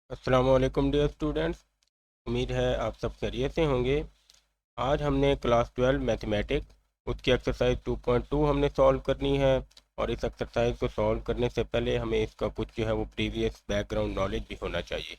अस्सलाम वालेकुम dear students. उम्मीद है आप सब खैरियत से होंगे। आज हमने क्लास 12 मैथमेटिक्स उसकी एक्सरसाइज 2.2 हमने सॉल्व करनी है। और इस एक्सरसाइज को सॉल्व करने से पहले हमें इसका कुछ जो है वो प्रीवियस बैकग्राउंड नॉलेज भी होना चाहिए।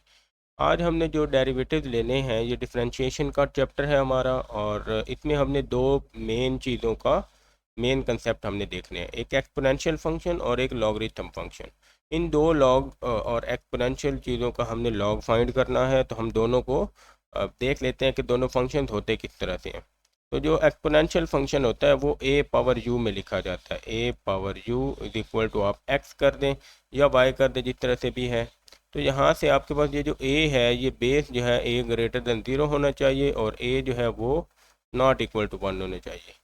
आज हमने जो डेरिवेटिव लेने हैं ये डिफरेंशिएशन का चैप्टर है हमारा, और इसमें हमने दो मेन चीज़ों का मेन कंसेप्ट हमने देखने हैं, एक एक्सपोनेंशियल फंक्शन और एक लॉगरिथम फंक्शन। इन दो लॉग और एक्सपोनेंशियल चीज़ों का हमने लॉग फाइंड करना है, तो हम दोनों को देख लेते हैं कि दोनों फंक्शन होते किस तरह से हैं। तो जो एक्सपोनेंशियल फंक्शन होता है वो ए पावर यू में लिखा जाता है। A power U is equal to आप एक्स कर दें या वाई कर दें, जिस तरह से भी है। तो यहाँ से आपके पास ये जो ए है ये बेस जो है ए ग्रेटर देन ज़ीरो होना चाहिए, और ए जो है वो नॉट इक्वल टू वन होने चाहिए।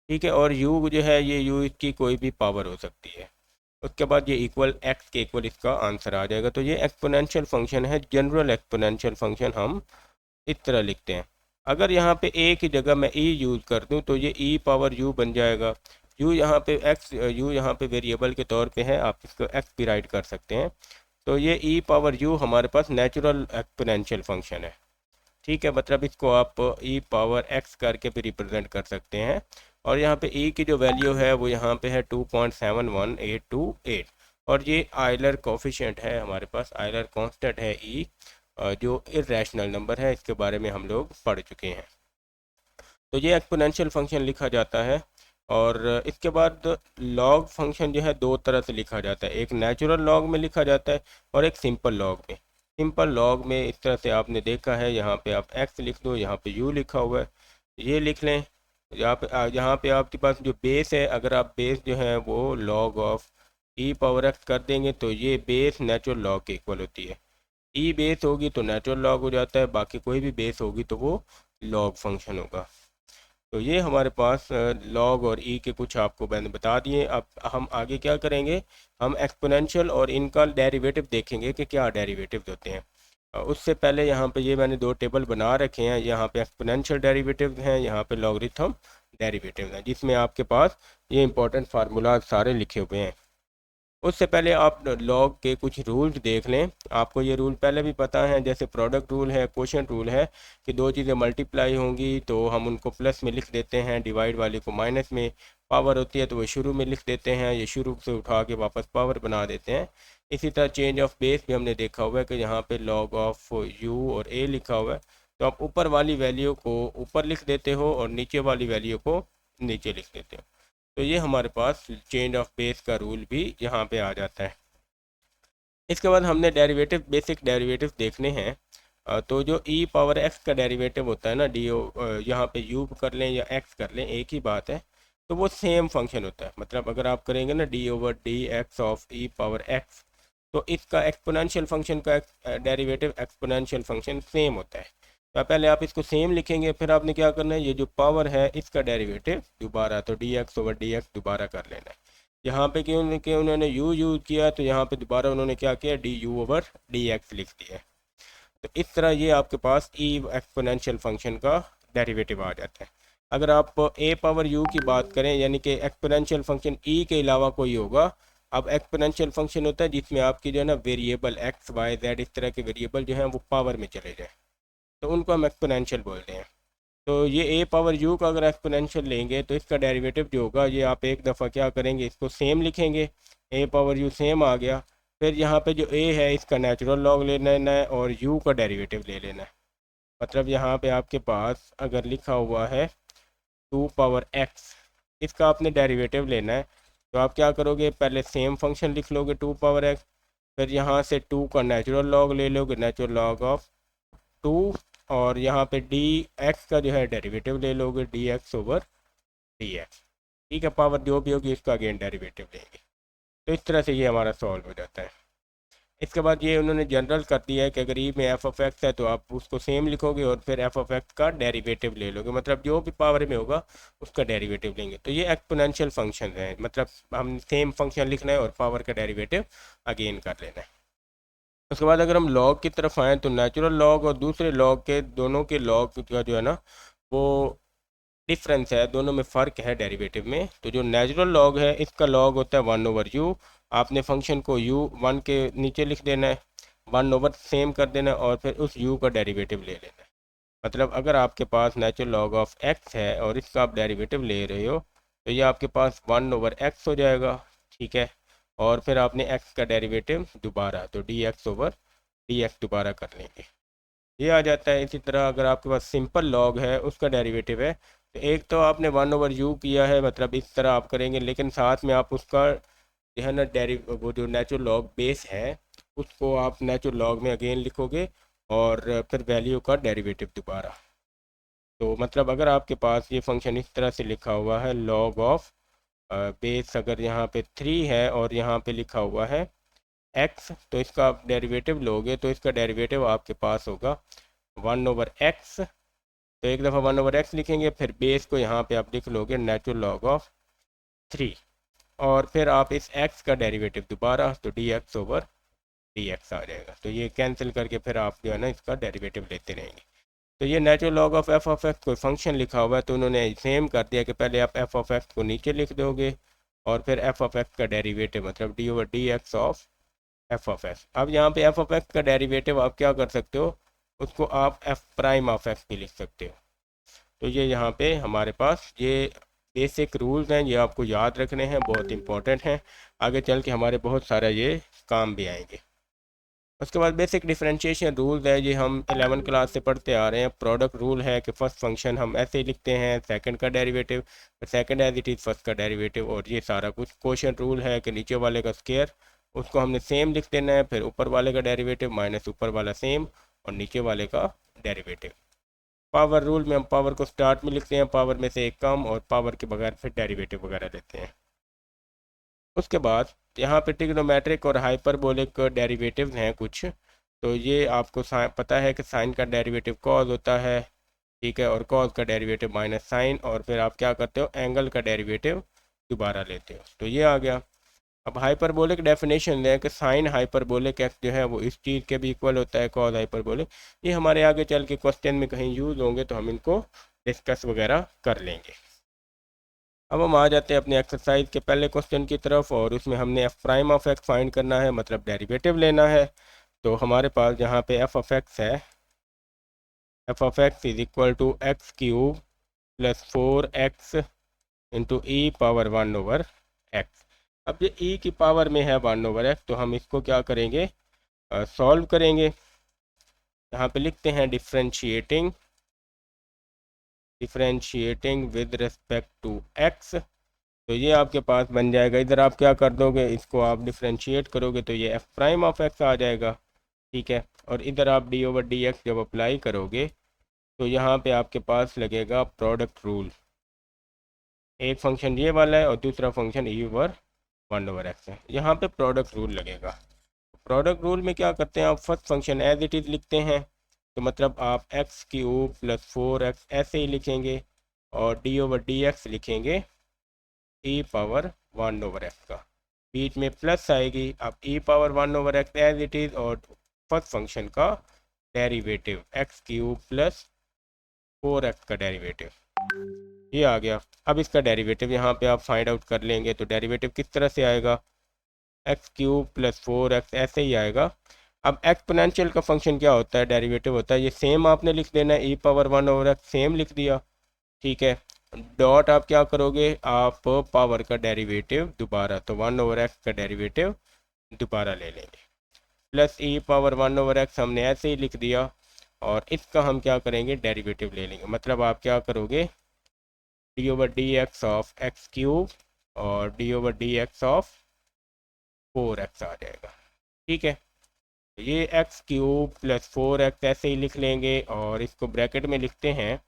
ठीक है, और यू जो है ये यू की कोई भी पावर हो सकती है। उसके बाद ये इक्वल एक्स के इक्वल इसका आंसर आ जाएगा। तो ये एक्सपोनेंशियल फंक्शन है, जनरल एक्सपोनेंशियल फंक्शन हम इस तरह लिखते हैं। अगर यहाँ पे ए की जगह मैं ई यूज़ कर दूँ तो ये ई पावर यू बन जाएगा। यू यहाँ पे एक्स, यू यहाँ पे वेरिएबल के तौर पे है, आप इसको एक्स भी राइट कर सकते हैं। तो ये ई पावर यू हमारे पास नेचुरल एक्सपोनेंशियल फंक्शन है। ठीक है, मतलब इसको आप ई पावर एक्स करके भी रिप्रेजेंट कर सकते हैं। और यहाँ पे ई की जो वैल्यू है वो यहाँ पे है 2.71828। और ये आयलर कोफिशिएंट है हमारे पास, आयलर कांस्टेंट है ई, जो इरेशनल नंबर है, इसके बारे में हम लोग पढ़ चुके हैं। तो ये एक्सपोनेंशियल फंक्शन लिखा जाता है। और इसके बाद लॉग फंक्शन जो है दो तरह से लिखा जाता है, एक नेचुरल लॉग में लिखा जाता है और एक सिंपल लॉग में। सिंपल लॉग में इस तरह से आपने देखा है, यहाँ पे आप एक्स लिख दो, यहाँ पे यू लिखा हुआ है, ये लिख लें। यहाँ पे आपके पास जो बेस है, अगर आप बेस जो है वो log of E power x कर देंगे तो ये बेस नेचुरल लॉग के इक्वल होती है। ई बेस होगी तो नेचुरल लॉग हो जाता है, बाकी कोई भी बेस होगी तो वो लॉग फंक्शन होगा। तो ये हमारे पास लॉग और ई के कुछ आपको मैंने बता दिए। अब हम आगे क्या करेंगे, हम एक्सपोनेंशियल और इनका डेरिवेटिव देखेंगे कि क्या डेरिवेटिव होते हैं। उससे पहले यहाँ पे ये मैंने दो टेबल बना रखे हैं, यहाँ पे एक्सपोनेंशियल डेरिवेटिव हैं, यहाँ पे लॉगरिथम डेरिवेटिव हैं, जिसमें आपके पास ये इंपॉर्टेंट फार्मूलाज सारे लिखे हुए हैं। उससे पहले आप लॉग के कुछ रूल्स देख लें। आपको ये रूल पहले भी पता है, जैसे प्रोडक्ट रूल है, क्वोशंट रूल है, कि दो चीज़ें मल्टीप्लाई होंगी तो हम उनको प्लस में लिख देते हैं, डिवाइड वाले को माइनस में। पावर होती है तो वो शुरू में लिख देते हैं, ये शुरू से उठा के वापस पावर बना देते हैं। इसी तरह चेंज ऑफ बेस भी हमने देखा हुआ है कि यहाँ पे लॉग ऑफ यू और ए लिखा हुआ है, तो आप ऊपर वाली वैल्यू को ऊपर लिख देते हो और नीचे वाली वैल्यू को नीचे लिख देते हो। तो ये हमारे पास चेंज ऑफ बेस का रूल भी यहाँ पे आ जाता है। इसके बाद हमने डेरिवेटिव, बेसिक डेरिवेटिव देखने हैं। तो जो ई पावर एक्स का डेरिवेटिव होता है ना, डी ओ, यहाँ पे यू कर लें या एक्स कर लें, एक ही बात है। तो वो सेम फंक्शन होता है, मतलब अगर आप करेंगे ना D over D x of E power x, तो इसका एक्सपोनेंशियल फंक्शन का डेरिवेटिव एक्सपोनेंशियल फंक्शन सेम होता है। तो पहले आप इसको सेम लिखेंगे, फिर आपने क्या करना है, ये जो पावर है इसका डेरिवेटिव दोबारा, तो D X over D x दोबारा कर लेना है। यहाँ पे क्यों कि उन्होंने यू यूज़ किया, तो यहाँ पे दोबारा उन्होंने क्या किया, D you over D x लिख दिया। तो इस तरह ये आपके पास ई एक्सपोनेंशियल फंक्शन का डेरिवेटिव आ जाता है। अगर आप ए पावर यू की बात करें, यानी कि एक्सपोनेंशियल फंक्शन ई के अलावा कोई होगा। अब एक्सपोनेंशियल फंक्शन होता है जिसमें आपकी जो है ना वेरिएबल एक्स वाई जेड इस तरह के वेरिएबल जो हैं वो पावर में चले जाए, तो उनको हम एक्सपोनेंशियल बोलते हैं। तो ये ए पावर यू का अगर एक्सपोनेंशियल लेंगे तो इसका डेरिवेटिव जो होगा, ये आप एक दफ़ा क्या करेंगे, इसको सेम लिखेंगे, ए पावर यू सेम आ गया। फिर यहाँ पे जो ए है इसका नेचुरल लॉग ले लेना है और यू का डेरिवेटिव ले लेना है। मतलब यहाँ पे आपके पास अगर लिखा हुआ है 2 पावर एक्स, इसका आपने डेरिवेटिव लेना है। तो आप क्या करोगे, पहले सेम फंक्शन लिख लोगे 2 पावर एक्स, फिर यहाँ से 2 का नेचुरल लॉग ले लोगे, नेचुरल लॉग ऑफ 2, और यहाँ पे डी एक्स का जो है डेरिवेटिव ले लोगे, D X over D x. ठीक है, पावर जो भी होगी इसका अगेन डेरिवेटिव लेंगे। तो इस तरह से ये हमारा सॉल्व हो जाता है। इसके बाद ये उन्होंने जनरल कर दिया है कि अगर ई में एफ ऑफ एक्स है तो आप उसको सेम लिखोगे और फिर एफ ऑफ एक्स का डेरिवेटिव ले लोगे, मतलब जो भी पावर में होगा उसका डेरिवेटिव लेंगे। तो ये एक्सपोनेंशियल फंक्शन है, मतलब हम सेम फंक्शन लिखना है और पावर का डेरिवेटिव अगेन कर लेना है। उसके बाद अगर हम लॉग की तरफ आएँ तो नेचुरल लॉग और दूसरे लॉग के, दोनों के लॉग का जो है ना वो डिफरेंस है, दोनों में फ़र्क है डेरिवेटिव में। तो जो नेचुरल लॉग है इसका लॉग होता है 1/u। आपने फंक्शन को u 1 के नीचे लिख देना है, वन ओवर सेम कर देना और फिर उस u का डेरिवेटिव ले लेना है। मतलब अगर आपके पास नेचुरल लॉग ऑफ x है और इसका आप डेरिवेटिव ले रहे हो तो ये आपके पास 1/x हो जाएगा, ठीक है। और फिर आपने x का डेरिवेटिव दोबारा, तो dx ओवर dx दोबारा कर लेंगे, ये आ जाता है। इसी तरह अगर आपके पास सिंपल लॉग है उसका डेरिवेटिव है तो एक तो आपने 1/u किया है, मतलब इस तरह आप करेंगे, लेकिन साथ में आप उसका जो है ना वो जो नेचुरल लॉग बेस है उसको आप नेचुरल लॉग में अगेन लिखोगे और फिर वैल्यू का डेरिवेटिव दोबारा। तो मतलब अगर आपके पास ये फंक्शन इस तरह से लिखा हुआ है लॉग ऑफ बेस, अगर यहाँ पे 3 है और यहाँ पे लिखा हुआ है x, तो इसका आप डेरिवेटिव लोगे तो इसका डेरिवेटिव आपके पास होगा 1/x। तो एक दफ़ा 1/x लिखेंगे, फिर बेस को यहाँ पे आप लिख लोगे नेचुरल लॉग ऑफ 3, और फिर आप इस x का डेरिवेटिव दोबारा, तो dx ओवर dx आ जाएगा। तो ये कैंसिल करके फिर आप जो है ना इसका डेरिवेटिव लेते रहेंगे। तो ये natural log of F of x कोई फंक्शन लिखा हुआ है तो उन्होंने सेम कर दिया कि पहले आप एफ ऑफ एक्स को नीचे लिख दोगे और फिर एफ ऑफ एक्स का डेरिवेटिव मतलब D over D x of F of x. अब यहाँ पे एफ ऑफ एक्स का डेरिवेटिव आप क्या कर सकते हो, उसको आप एफ प्राइम ऑफ एक्स भी लिख सकते हो। तो ये यहाँ पे हमारे पास ये बेसिक रूल्स हैं, ये आपको याद रखने हैं, बहुत इंपॉर्टेंट हैं, आगे चल के हमारे बहुत सारा ये काम भी आएंगे। उसके बाद बेसिक डिफरेंशिएशन रूल है, ये हम 11 क्लास से पढ़ते आ रहे हैं। प्रोडक्ट रूल है कि फर्स्ट फंक्शन हम ऐसे ही लिखते हैं, सेकंड का derivative second as it is first का डेरिवेटिव, और ये सारा कुछ। क्वोशिएंट रूल है कि नीचे वाले का स्क्वायर उसको हमने सेम लिख देना है, फिर ऊपर वाले का डेरिवेटिव माइनस ऊपर वाला सेम और नीचे वाले का डेरिवेटिव। पावर रूल में हम पावर को स्टार्ट में लिखते हैं, पावर में से एक कम, और पावर के बगैर फिर डेरिवेटिव वगैरह लेते हैं। उसके बाद यहाँ पे ट्रिग्नोमेट्रिक और हाइपरबोलिक डेरिवेटिव्स हैं कुछ, तो ये आपको पता है कि साइन का डेरिवेटिव कॉज होता है, ठीक है, और कॉज का डेरिवेटिव माइनस साइन, और फिर आप क्या करते हो एंगल का डेरिवेटिव दोबारा लेते हो, तो ये आ गया। अब हाइपरबोलिक डेफिनेशन है कि साइन हाइपरबोलिक एक्स जो है वो इस चीज़ के भी इक्वल होता है कॉज हाइपरबोलिक। ये हमारे आगे चल के क्वेश्चन में कहीं यूज़ होंगे तो हम इनको डिस्कस वगैरह कर लेंगे। अब हम आ जाते हैं अपने एक्सरसाइज के पहले क्वेश्चन की तरफ, और उसमें हमने F prime of x find करना है, मतलब डेरिवेटिव लेना है। तो हमारे पास यहाँ पे एफ ऑफ एक्स है, f of x is equal to x cube plus 4x into e power 1/x। अब ये ई की पावर में है 1/x, तो हम इसको क्या करेंगे, सॉल्व करेंगे। यहाँ पे लिखते हैं differentiating with respect to x, तो ये आपके पास बन जाएगा। इधर आप क्या कर दोगे, इसको आप डिफरेंशिएट करोगे तो ये एफ प्राइम ऑफ एक्स आ जाएगा, ठीक है। और इधर आप डी ओवर डी एक्स जब अप्लाई करोगे तो यहाँ पे आपके पास लगेगा प्रोडक्ट रूल। एक फंक्शन ये वाला है और दूसरा फंक्शन ई ओवर 1/x है, यहाँ पे प्रोडक्ट रूल लगेगा। प्रोडक्ट रूल में क्या करते हैं, आप first function as it is लिखते हैं, तो मतलब आप एक्स क्यूब प्लस 4x ऐसे ही लिखेंगे, और डी ओवर डी एक्स लिखेंगे ई पावर 1/x का, बीच में प्लस आएगी। अब E power 1/x as it is, और फर्स्ट फंक्शन का derivative X cube plus 4x का डेरिवेटिव, ये आ गया। अब इसका डेरिवेटिव यहाँ पे आप फाइंड आउट कर लेंगे, तो डेरिवेटिव किस तरह से आएगा, एक्स क्यूब प्लस 4x ऐसे ही आएगा। अब एक्सपोनेंशियल का फंक्शन क्या होता है, डेरिवेटिव होता है, ये सेम आपने लिख देना है, ई पावर 1/x सेम लिख दिया, ठीक है। डॉट आप क्या करोगे, आप पावर का डेरिवेटिव दोबारा, तो 1/x का डेरिवेटिव दोबारा ले लेंगे, प्लस ई पावर 1/x हमने ऐसे ही लिख दिया, और इसका हम क्या करेंगे डेरिवेटिव ले लेंगे। मतलब आप क्या करोगे D over D x of X cube और D over D x of 4x आ जाएगा, ठीक है। ये एक्स क्यूब प्लस 4x ऐसे ही लिख लेंगे, और इसको ब्रैकेट में लिखते हैं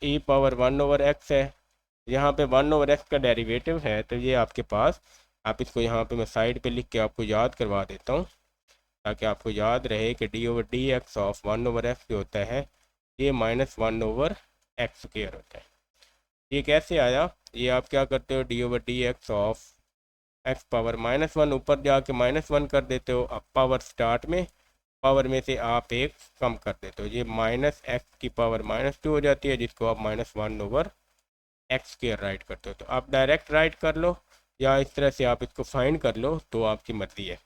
ई पावर 1/x है, यहाँ पे 1/x का डेरिवेटिव है, तो ये आपके पास, आप इसको यहाँ पे मैं साइड पे लिख के आपको याद करवा देता हूँ ताकि आपको याद रहे कि D over D x of 1/x जो होता है ये माइनस 1/x स्क्वायर होता है। ये कैसे आया, ये आप क्या करते हो D over D x of x power -1 ऊपर जाके -1 कर देते हो। अब पावर स्टार्ट में पावर में से आप एक कम कर देते हो, ये माइनस एक्स की पावर -2 हो जाती है, जिसको आप -1/x स्क्वायर राइट करते हो। तो आप डायरेक्ट राइट कर लो या इस तरह से आप इसको फाइंड कर लो, तो आपकी मर्जी है।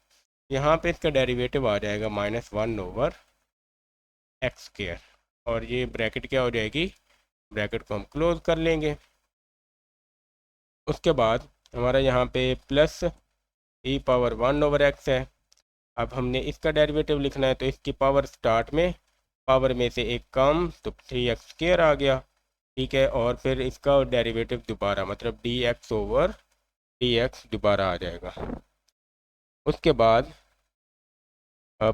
यहाँ पे इसका डेरिवेटिव आ जाएगा -1/x²। और ये ब्रैकेट क्या हो जाएगी, ब्रैकेट को हम क्लोज कर लेंगे। उसके बाद हमारा यहाँ पे +e⁻1/x है। अब हमने इसका डेरिवेटिव लिखना है, तो इसकी पावर स्टार्ट में पावर में से एक कम, तो 3x² आ गया। ठीक है, और फिर इसका डेरिवेटिव दोबारा, मतलब dx/dx दोबारा आ जाएगा। उसके बाद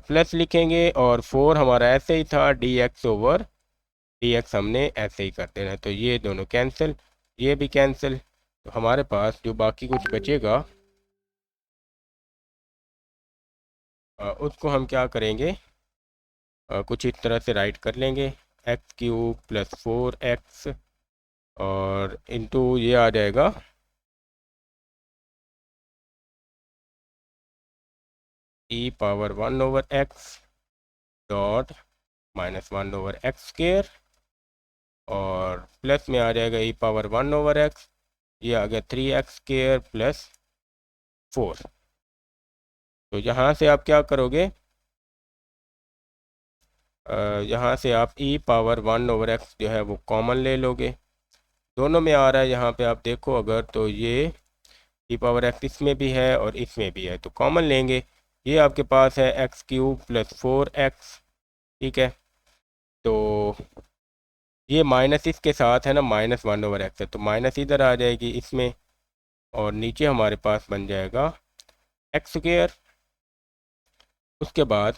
प्लस लिखेंगे, और 4 हमारा ऐसे ही था, dx/dx हमने ऐसे ही कर देना है। तो ये दोनों कैंसिल, ये भी कैंसिल। तो हमारे पास जो बाकी कुछ बचेगा उसको हम क्या करेंगे, कुछ इस तरह से राइट कर लेंगे, x³ + 4x, और इंटू ये आ जाएगा e⁻1/x डॉट -1/x², और प्लस में आ जाएगा e⁻1/x, ये आ गया 3x² + 4। तो यहाँ से आप क्या करोगे, यहाँ से आप e⁻1/x जो है वो कॉमन ले लोगे। दोनों में आ रहा है, यहाँ पे आप देखो अगर, तो ये e⁻x इसमें भी है और इसमें भी है, तो कॉमन लेंगे। ये आपके पास है x³ + 4x। ठीक है, तो ये माइनस इसके साथ है ना, -1/x है, तो माइनस इधर आ जाएगी इसमें, और नीचे हमारे पास बन जाएगा x²। उसके बाद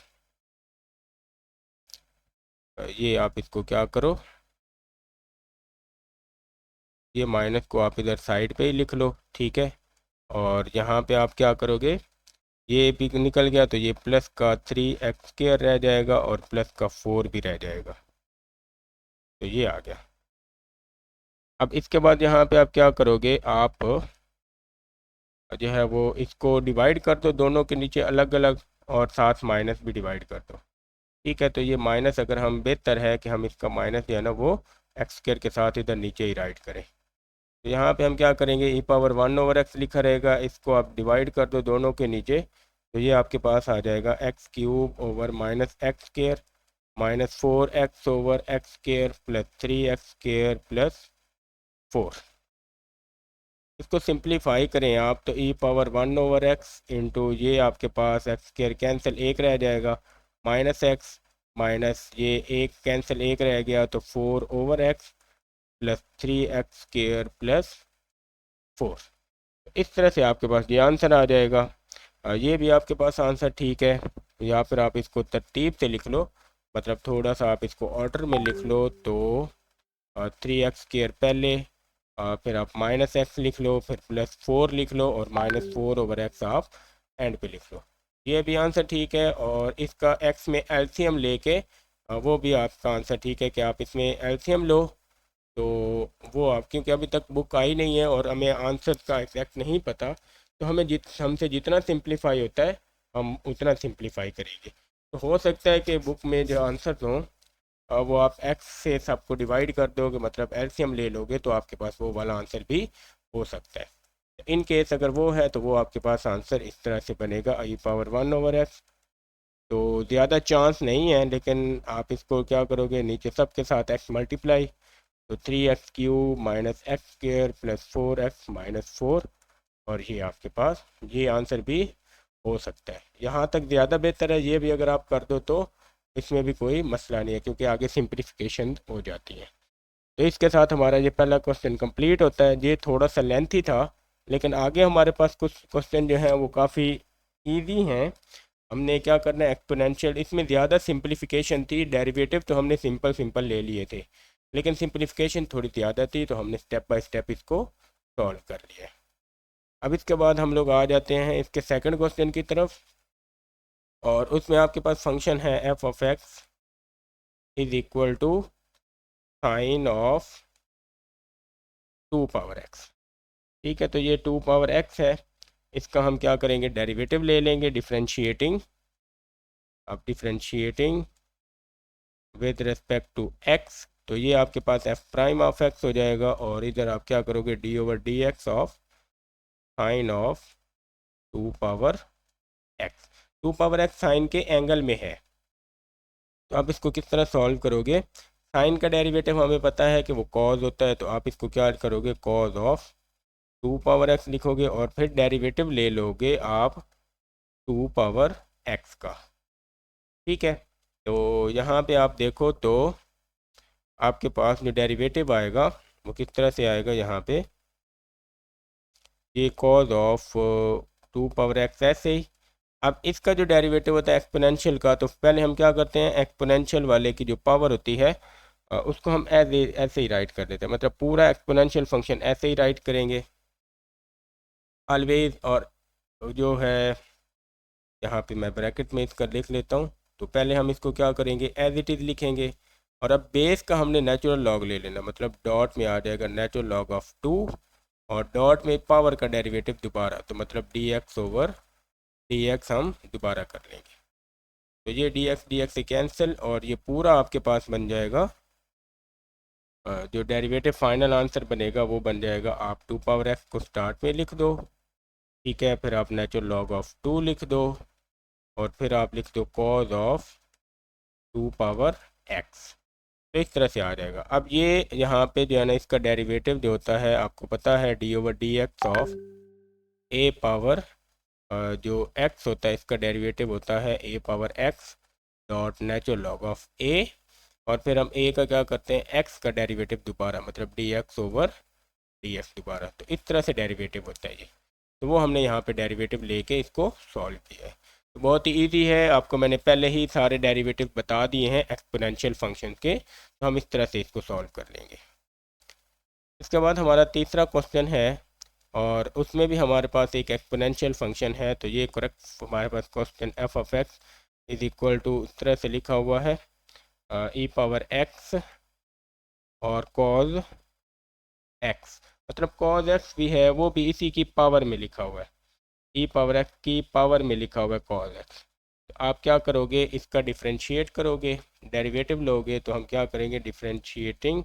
ये आप इसको क्या करो, ये माइनस को आप इधर साइड पे ही लिख लो। ठीक है, और यहाँ पे आप क्या करोगे, ये भी निकल गया, तो ये प्लस का 3x² रह जाएगा, और प्लस का 4 भी रह जाएगा। तो ये आ गया। अब इसके बाद यहाँ पे आप क्या करोगे, आप जो है वो इसको डिवाइड कर दो दोनों के नीचे अलग अलग, और साथ माइनस भी डिवाइड कर दो। ठीक है, तो ये माइनस, अगर हम, बेहतर है कि हम इसका माइनस जो है ना वो x² के साथ इधर नीचे ही राइट करें। तो यहाँ पे हम क्या करेंगे, e⁻1/x लिखा रहेगा, इसको आप डिवाइड कर दो दोनों के नीचे, तो ये आपके पास आ जाएगा x³ / x² -4x/x² + 3x² + 4। इसको सिंप्लीफाई करें आप, तो e⁻1/x इंटू ये आपके पास x² कैंसिल, एक रह जाएगा, -x माइनस ये एक कैंसिल, एक रह गया, तो 4/x + 3x² + 4। इस तरह से आपके पास ये आंसर आ जाएगा। ये भी आपके पास आंसर ठीक है, या फिर आप इसको तरतीब से लिख लो, मतलब थोड़ा सा आप इसको ऑर्डर में लिख लो। तो 3x² पहले, फिर आप -x लिख लो, फिर +4 लिख लो, और -4/x आप एंड पे लिख लो। ये भी आंसर ठीक है, और इसका x में एलसीएम लेके वो भी आपका आंसर ठीक है, कि आप इसमें एलसीएम लो। तो वो आप, क्योंकि अभी तक बुक आई नहीं है और हमें आंसर का एग्जैक्ट नहीं पता, तो हमें हमसे जितना सिंप्लीफाई होता है हम उतना सिंप्लीफाई करेंगे। तो हो सकता है कि बुक में जो आंसर हों वो आप x से सबको डिवाइड कर दोगे, मतलब एलसीएम ले लोगे, तो आपके पास वो वाला आंसर भी हो सकता है। इन केस अगर वो है, तो वो आपके पास आंसर इस तरह से बनेगा, e⁻1/x। तो ज़्यादा चांस नहीं है, लेकिन आप इसको क्या करोगे, नीचे सबके साथ x मल्टीप्लाई, तो 3x³ - x² + 4x - 4, और ये आपके पास ये आंसर भी हो सकता है। यहाँ तक ज़्यादा बेहतर है, ये भी अगर आप कर दो तो इसमें भी कोई मसला नहीं है, क्योंकि आगे सिंप्लीफिकेशन हो जाती है। तो इसके साथ हमारा ये पहला क्वेश्चन कंप्लीट होता है। ये थोड़ा सा लेंथी था, लेकिन आगे हमारे पास कुछ क्वेश्चन जो हैं वो काफ़ी ईजी हैं। हमने क्या करना है, एक्सपोनेंशियल, इसमें ज़्यादा सिंप्लीफिकेशन थी, डेरिवेटिव तो हमने सिंपल सिंपल ले लिए थे, लेकिन सिंप्लीफिकेशन थोड़ी ज़्यादा थी, तो हमने स्टेप बाय स्टेप इसको सॉल्व कर लिया। अब इसके बाद हम लोग आ जाते हैं इसके सेकंड क्वेश्चन की तरफ, और उसमें आपके पास फंक्शन है f(x) is equal to sine of 2 power x। ठीक है, तो ये 2 पावर x है, इसका हम क्या करेंगे, डेरिवेटिव ले लेंगे, डिफ्रेंशिएटिंग। अब differentiating with respect to x, तो ये आपके पास f'(x) हो जाएगा, और इधर आप क्या करोगे, d/dx of sine of 2 power x। 2 power x sine के एंगल में है। तो आप इसको किस तरह सॉल्व करोगे? साइन का डेरिवेटिव हमें पता है कि वो कॉज होता है, तो आप इसको क्या करोगे, कॉज ऑफ 2 पावर एक्स लिखोगे और फिर डेरिवेटिव ले लोगे आप 2 पावर एक्स का। ठीक है, तो यहाँ पे आप देखो तो आपके पास जो डेरिवेटिव आएगा वो किस तरह से आएगा, यहाँ पे ये कॉज ऑफ 2 पावर एक्स ऐसे ही। अब इसका जो डेरिवेटिव होता है एक्सपोनेंशियल का, तो पहले हम क्या करते हैं, एक्सपोनेंशियल वाले की जो पावर होती है उसको हम ऐसे ही राइट कर देते हैं, मतलब पूरा एक्सपोनेंशियल फंक्शन ऐसे ही राइट करेंगे ऑलवेज। और जो है यहाँ पे मैं ब्रैकेट में इसका लिख लेता हूँ। तो पहले हम इसको क्या करेंगे, एज इट इज़ लिखेंगे। और अब बेस का हमने नेचुरल लॉग ले लेना, मतलब डॉट में आ जाएगा नेचुरल लॉग ऑफ 2 और डॉट में पावर का डेरिवेटिव दोबारा, तो मतलब D X over D x हम दोबारा कर लेंगे। तो ये डी एक्स से कैंसिल और ये पूरा आपके पास बन जाएगा, जो डेरिवेटिव फाइनल आंसर बनेगा वो बन जाएगा, आप 2 पावर एक्स को स्टार्ट में लिख दो, ठीक है, फिर आप नेचुरल लॉग ऑफ 2 लिख दो और फिर आप लिख दो कॉज ऑफ 2 पावर एक्स। तो इस तरह से आ जाएगा। अब ये यहाँ पे जो है ना, इसका डेरिवेटिव जो होता है आपको पता है, D over D x of A power, जो एक्स होता है इसका डेरिवेटिव होता है A power X dot natural log of A, और फिर हम ए का क्या करते हैं, एक्स का डेरिवेटिव दोबारा, मतलब D X over D x दोबारा। तो इस तरह से डेरिवेटिव होता है ये। तो वो हमने यहाँ पे डेरिवेटिव लेके इसको सॉल्व किया है। तो बहुत ही ईजी है, आपको मैंने पहले ही सारे डेरिवेटिव बता दिए हैं एक्सपोनेंशियल फंक्शन के, तो हम इस तरह से इसको सॉल्व कर लेंगे। इसके बाद हमारा तीसरा क्वेश्चन है और उसमें भी हमारे पास एक एक्सपोनेंशियल फंक्शन है। तो ये करेक्ट हमारे पास question F of x is equal to इस तरह से लिखा हुआ है, ई पावर एक्स और कॉज एक्स, मतलब कॉज एक्स भी है वो भी इसी की पावर में लिखा हुआ है, ई पावर एक्स की पावर में लिखा हुआ है कॉज एक्स। तो आप क्या करोगे, इसका डिफ्रेंशिएट करोगे, डेरिवेटिव लोगे, तो हम क्या करेंगे, differentiating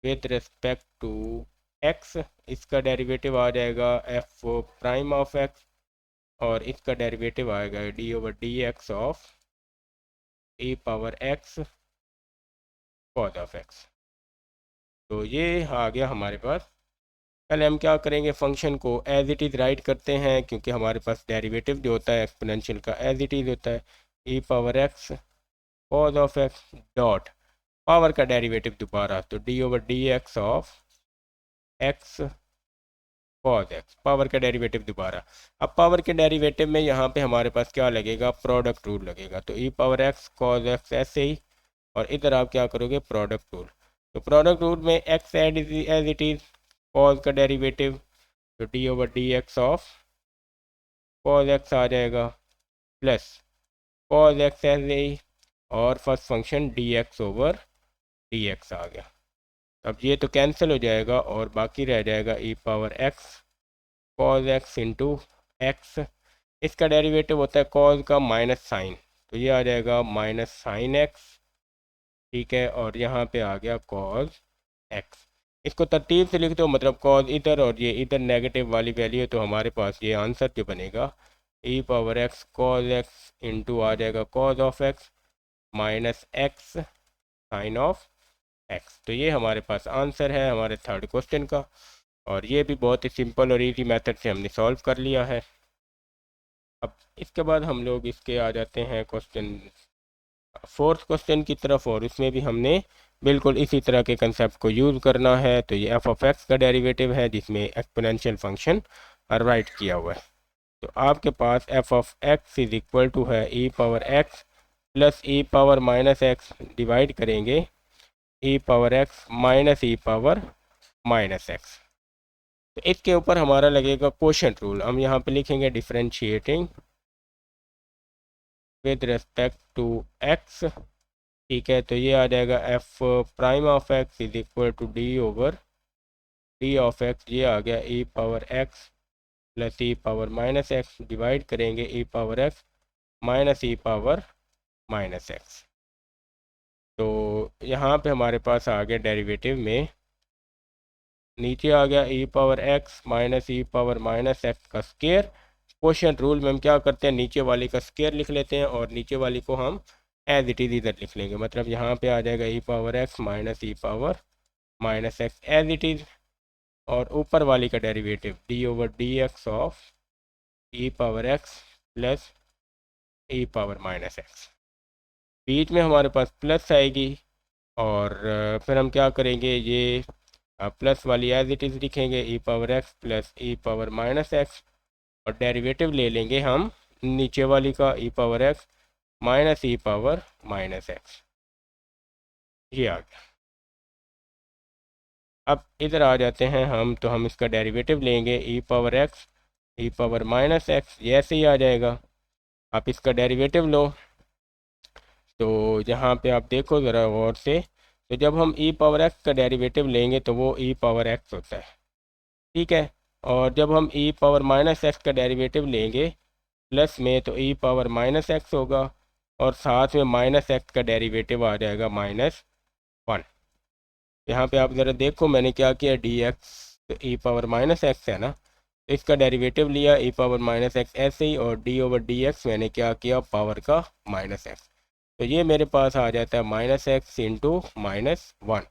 with respect to x, इसका डेरिवेटिव आ जाएगा एफ प्राइम ऑफ एक्स और इसका डेरिवेटिव आएगा d over D x of A power x cos of x. तो ये आ गया हमारे पास। पहले हम क्या करेंगे, फंक्शन को एज इट इज़ राइट करते हैं, क्योंकि हमारे पास डेरिवेटिव जो होता है एक्सपोनेंशियल का एज इट इज़ होता है, E power x cos of X dot power का डेरिवेटिव दोबारा, तो D over D x of X cos X, power का डेरिवेटिव दोबारा। अब पावर के डेरिवेटिव में यहाँ पे हमारे पास क्या लगेगा, प्रोडक्ट रूल लगेगा, तो ई पावर एक्स कॉज एक्स ऐसे ही, और इधर आप क्या करोगे, प्रोडक्ट रूल। तो प्रोडक्ट रूल में X as it is cos का डेरिवेटिव, तो D over D x of cos X आ जाएगा plus cos X as A, और first function D X over D X आ गया। अब ये तो कैंसिल हो जाएगा और बाकी रह जाएगा E power x cos X into X, इसका डेरिवेटिव होता है कॉज का माइनस साइन, तो ये आ जाएगा माइनस साइन एक्स, ठीक है, और यहाँ पे आ गया कॉज एक्स। इसको तरतीब से लिख दो, मतलब कॉज इधर और ये इधर नेगेटिव वाली वैल्यू है, तो हमारे पास ये आंसर जो बनेगा E power x cos X into आ जाएगा cos of X minus X sine of x. तो ये हमारे पास आंसर है हमारे थर्ड क्वेश्चन का, और ये भी बहुत ही सिंपल और इजी मेथड से हमने सॉल्व कर लिया है। अब इसके बाद हम लोग इसके आ जाते हैं क्वेश्चन फोर्थ क्वेश्चन की तरफ, और इसमें भी हमने बिल्कुल इसी तरह के कंसेप्ट को यूज़ करना है। तो ये एफ ऑफ एक्स का डेरिवेटिव है जिसमें एक्सपोनेंशियल फंक्शन राइट किया हुआ है। तो आपके पास F of x is equal to है ई पावर एक्स प्लस ई पावर माइनस एक्स, डिवाइड करेंगे ई पावर एक्स माइनस ई पावर माइनस एक्स। तो इसके ऊपर हमारा लगेगा क्वोशंट रूल, हम यहाँ पे लिखेंगे differentiating with respect to x, ठीक है, तो ये आ जाएगा f prime of x is equal to d over d of x, ये आ गया ई पावर एक्स प्लस ई पावर माइनस एक्स, डिवाइड करेंगे ई पावर एक्स माइनस ई पावर माइनस एक्स। तो यहाँ पे हमारे पास आ गया डेरिवेटिव में, नीचे आ गया ई पावर एक्स माइनस ई पावर माइनस एक्स का स्क्वायर क्वोशिएंट रूल में हम क्या करते हैं, नीचे वाले का स्क्वायर लिख लेते हैं और नीचे वाली को हम एज इट इज़ इधर लिख लेंगे। मतलब यहाँ पे आ जाएगा E power x minus E power minus X as it is, और ऊपर वाली का derivative D over D x of E power x plus E power minus X. बीच में हमारे पास प्लस आएगी और फिर हम क्या करेंगे, ये प्लस वाली एज इट इज़ लिखेंगे ई पावर एक्स प्लस ई पावर माइनस एक्स, और डेरिवेटिव ले लेंगे हम नीचे वाली का ई पावर एक्स माइनस ई पावर माइनस एक्स। ये आ गया। अब इधर आ जाते हैं हम, तो हम इसका डेरिवेटिव लेंगे ई पावर एक्स ई पावर माइनस एक्स, ये ऐसे ही आ जाएगा। आप इसका डेरिवेटिव लो, तो यहाँ पे आप देखो ज़रा गौर से, तो जब हम ई पावर एक्स का डेरिवेटिव लेंगे तो वो ई पावर एक्स होता है, ठीक है। और जब हम ई पावर माइनस एक्स का डेरिवेटिव लेंगे प्लस में, तो ई पावर माइनस एक्स होगा, और साथ में माइनस एक्स का डेरिवेटिव आ जाएगा -1। यहाँ पे आप ज़रा देखो मैंने क्या किया, डी एक्स तो ई पावर माइनस एक्स है ना, तो इसका डेरिवेटिव लिया ई पावर माइनस एक्स ऐसे ही, और डी ओवर डी एक्स मैंने क्या किया, पावर का माइनस एक्स, तो ये मेरे पास आ जाता है माइनस एक्स इंटू -1,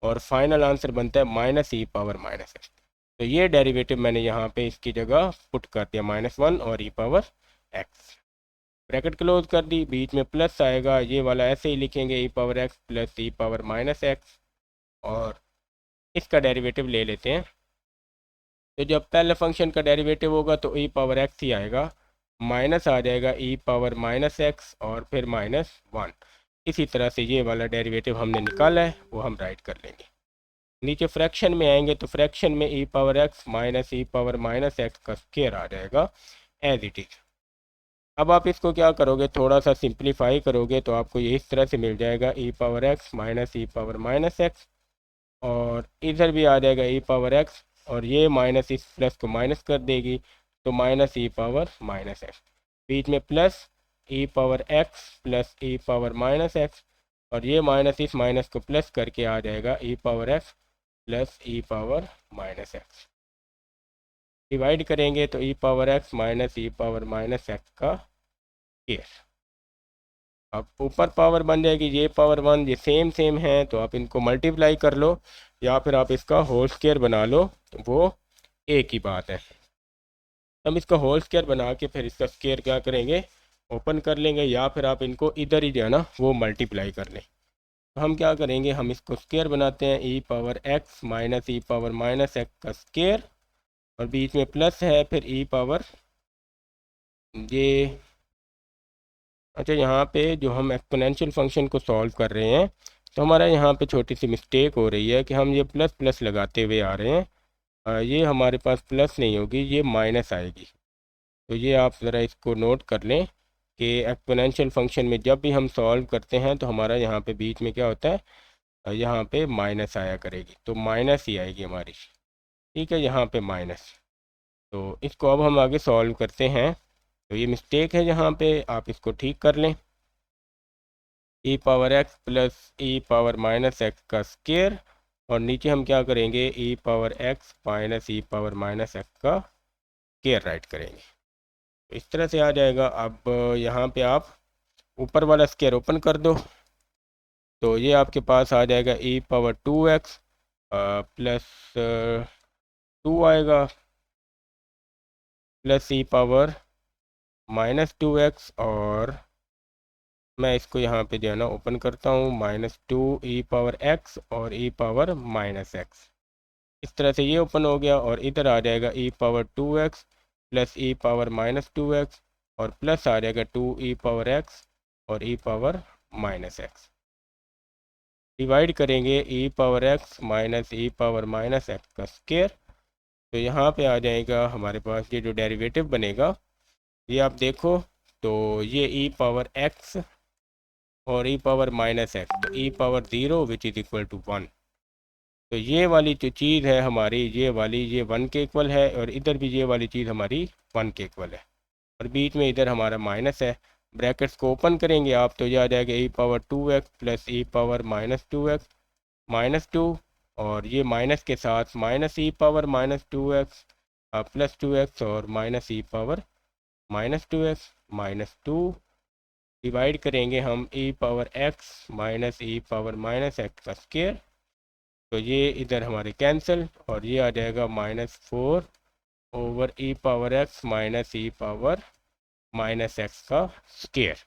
और फाइनल आंसर बनता है माइनस ई पावर माइनस एक्स। तो ये डेरिवेटिव मैंने यहाँ पे इसकी जगह पुट कर दिया -1 और ई पावर एक्स, ब्रैकेट क्लोज कर दी, बीच में प्लस आएगा, ये वाला ऐसे ही लिखेंगे ई पावर एक्स प्लस ई पावर माइनस एक्स, और इसका डेरिवेटिव ले लेते हैं। तो जब पहले फंक्शन का डेरिवेटिव होगा तो ई पावर एक्स ही आएगा, माइनस आ जाएगा ई पावर माइनस एक्स और फिर -1। इसी तरह से ये वाला डेरिवेटिव हमने निकाला है वो हम राइट कर लेंगे। नीचे फ्रैक्शन में आएंगे तो फ्रैक्शन में ई पावर एक्स माइनस ई पावर माइनस एक्स का स्क्वायर आ जाएगा एज इट इज़। अब आप इसको क्या करोगे, थोड़ा सा सिंप्लीफाई करोगे तो आपको ये इस तरह से मिल जाएगा ई पावर एक्स माइनस ई पावर माइनस एक्स, और इधर भी आ जाएगा ई पावर एक्स, और ये माइनस इस प्लस को माइनस कर देगी, तो माइनस ई पावर माइनस एक्स, बीच में प्लस ई पावर एक्स प्लस ई पावर माइनस एक्स, और ये माइनस इस माइनस को प्लस करके आ जाएगा ई पावर एक्स प्लस ई पावर माइनस एक्स। डिवाइड करेंगे तो ई पावर एक्स माइनस ई पावर माइनस एक्स का केस। अब ऊपर पावर बन जाएगी ये पावर 1, ये सेम सेम है तो आप इनको मल्टीप्लाई कर लो, या फिर आप इसका होल स्क्वायर बना लो, वो एक ही बात है। हम इसका होल स्क्वायर बना के फिर इसका स्क्वायर क्या करेंगे, ओपन कर लेंगे, या फिर आप इनको इधर ही जो है ना वो मल्टीप्लाई कर लें। तो हम क्या करेंगे, हम इसको स्क्वायर बनाते हैं ई पावर एक्स माइनस ई पावर माइनस एक्स का स्क्वायर, और बीच में प्लस है, फिर ई पावर ये, अच्छा यहाँ पे जो हम एक्सपोनेंशियल फंक्शन को सॉल्व कर रहे हैं तो हमारा यहाँ पे छोटी सी मिस्टेक हो रही है कि हम ये प्लस प्लस लगाते हुए आ रहे हैं, ये हमारे पास प्लस नहीं होगी, ये माइनस आएगी। तो ये आप ज़रा इसको नोट कर लें कि एक्सपोनेंशियल फंक्शन में जब भी हम सॉल्व करते हैं तो हमारा यहाँ पे बीच में क्या होता है, यहाँ पे माइनस आया करेगी, तो माइनस ही आएगी हमारी, ठीक है, यहाँ पे माइनस। तो इसको अब हम आगे सॉल्व करते हैं, तो ये मिस्टेक है यहाँ पे, आप इसको ठीक कर लें। ई पावर एक्स प्लस ई पावर माइनस एक्स का स्क्वायर, और नीचे हम क्या करेंगे, ई पावर एक्स माइनस ई पावर माइनस एक्स का स्क्वायर राइट करेंगे, तो इस तरह से आ जाएगा। अब यहाँ पे आप ऊपर वाला स्क्वायर ओपन कर दो, तो ये आपके पास आ जाएगा ई पावर 2x प्लस 2 आएगा प्लस ई पावर -2x, और मैं इसको यहाँ पे जो है ना ओपन करता हूँ, -2 ई पावर x और ई पावर -x, इस तरह से ये ओपन हो गया, और इधर आ जाएगा ई पावर 2x प्लस ई पावर -2x, और प्लस आ जाएगा 2 ई पावर x और ई पावर -x। डिवाइड करेंगे ई पावर x माइनस ई पावर -x का स्क्वायर, तो यहाँ पे आ जाएगा हमारे पास ये जो डेरिवेटिव बनेगा, ये आप देखो, तो ये ई पावर x और ई पावर -x, तो ई power 0 which is equal to 1। तो ये वाली जो चीज़ है हमारी, ये वाली ये 1 के इक्वल है, और इधर भी ये वाली चीज़ हमारी 1 के इक्वल है, और बीच में इधर हमारा माइनस है। ब्रैकेट्स को ओपन करेंगे आप तो ये आ जाएगा ई पावर 2x प्लस ई पावर -2x -2, और ये माइनस के साथ माइनस ई पावर -2x प्लस 2x और माइनस ई पावर -2 डिवाइड करेंगे हम e power x minus e power minus x का स्क्वायर, तो ये इधर हमारे कैंसिल और ये आ जाएगा -4 over e power x minus e power minus x का स्क्वायर।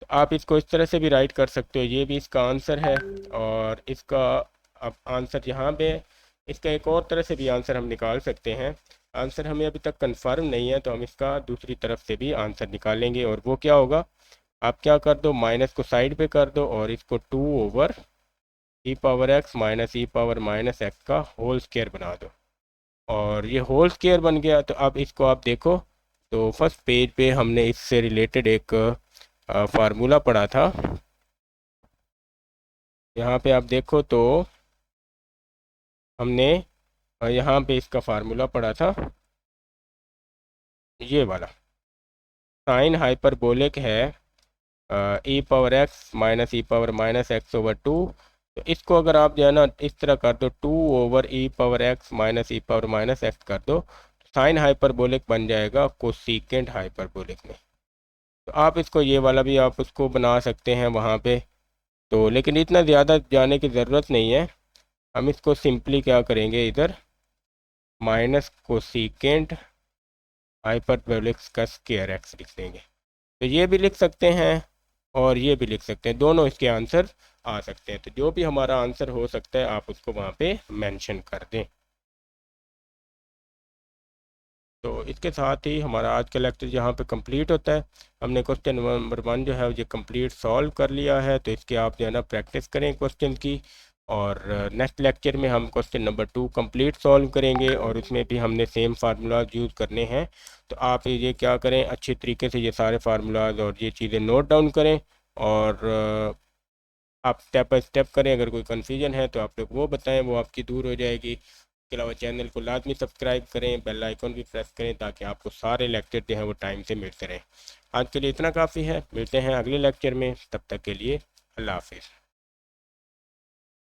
तो आप इसको इस तरह से भी राइट कर सकते हो, ये भी इसका आंसर है। और इसका अब आंसर यहाँ पे, इसका एक और तरह से भी आंसर हम निकाल सकते हैं। आंसर हमें अभी तक कंफर्म नहीं है, तो हम इसका दूसरी तरफ से भी आंसर निकालेंगे। और वो क्या होगा, आप क्या कर दो, माइनस को साइड पे कर दो और इसको 2 ओवर ई पावर एक्स माइनस ई पावर माइनस एक्स का होल स्क्वायर बना दो। और ये होल स्क्वायर बन गया। तो अब इसको आप देखो, तो फर्स्ट पेज पे हमने इससे रिलेटेड एक फार्मूला पढ़ा था। यहाँ पे आप देखो तो हमने यहाँ पे इसका फार्मूला पढ़ा था, ये वाला साइन हाइपरबोलिक है ई पावर एक्स माइनस ई पावर माइनस एक्स ओवर 2। तो इसको अगर आप जो है ना इस तरह कर दो, 2 ओवर ई पावर एक्स माइनस ई पावर माइनस एक्स कर दो, साइन हाइपरबोलिक बन जाएगा कोसिकेंट हाइपरबोलिक में। तो आप इसको ये वाला भी आप उसको बना सकते हैं वहाँ पे, तो लेकिन इतना ज़्यादा जाने की ज़रूरत नहीं है। हम इसको सिंपली क्या करेंगे, इधर माइनस कोसिकेंट हाइपरबोलिक का स्क्वायर एक्स लिख देंगे। तो ये भी लिख सकते हैं और ये भी लिख सकते हैं, दोनों इसके आंसर आ सकते हैं। तो जो भी हमारा आंसर हो सकता है आप उसको वहाँ पे मेंशन कर दें। तो इसके साथ ही हमारा आज का लेक्चर यहाँ पे कंप्लीट होता है। हमने क्वेश्चन नंबर 1 जो है ये कंप्लीट सॉल्व कर लिया है। तो इसके आप जो है ना प्रैक्टिस करें क्वेश्चन की, और नेक्स्ट लेक्चर में हम क्वेश्चन नंबर 2 कंप्लीट सॉल्व करेंगे और उसमें भी हमने सेम फार्मूलाज यूज़ करने हैं। तो आप ये क्या करें, अच्छे तरीके से ये सारे फार्मूलाज और ये चीज़ें नोट डाउन करें और आप स्टेप बाय स्टेप करें। अगर कोई कन्फ्यूजन है तो आप लोग वो बताएं, वो आपकी दूर हो जाएगी। इसके अलावा चैनल को लाजमी सब्सक्राइब करें, बेल आइकन भी प्रेस करें ताकि आपको सारे लेक्चर जो हैं वो टाइम से मिलते रहें। आज के लिए इतना काफ़ी है, मिलते हैं अगले लेक्चर में, तब तक के लिए अल्लाह हाफिज़।